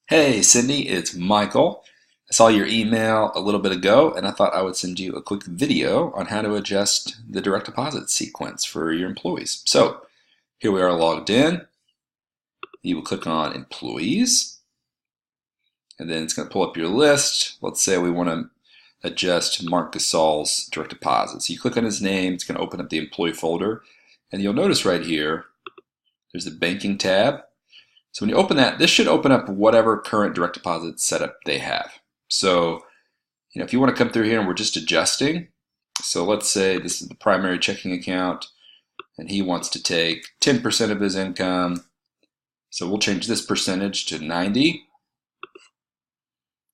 Hey Cindy, it's Michael. I saw your email a little bit ago and I thought I would send you a quick video on how to adjust the direct deposit sequence for your employees. So here we are logged in. You will click on Employees and then it's going to pull up your list. Let's say we want to adjust Mark Gasol's direct deposit. So you click on his name, it's going to open up the employee folder and you'll notice right here there's the banking tab. So when you open that, this should open up whatever current direct deposit setup they have. So, if you want to come through here and we're just adjusting, so let's say this is the primary checking account and he wants to take 10% of his income. So we'll change this percentage to 90.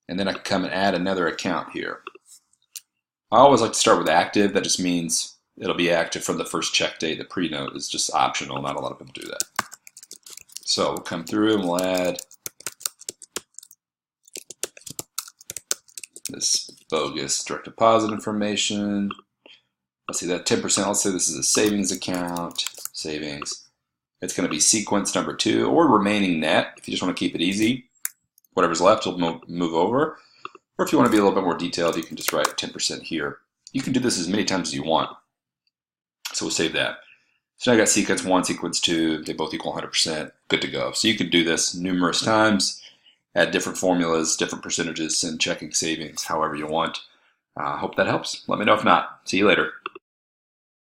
And then I can come and add another account here. I always like to start with active. That just means it'll be active from the first check date. The pre-note is just optional. Not a lot of people do that. So we'll come through and we'll add this bogus direct deposit information. Let's see that 10%. Let's say this is a savings account. Savings. It's going to be sequence number 2 or remaining net. If you just want to keep it easy, whatever's left will move over. Or if you want to be a little bit more detailed, you can just write 10% here. You can do this as many times as you want. So we'll save that. So now I got sequence 1, sequence 2, they both equal 100%, good to go. So you can do this numerous times, add different formulas, different percentages, and checking savings however you want. Hope that helps. Let me know if not. See you later.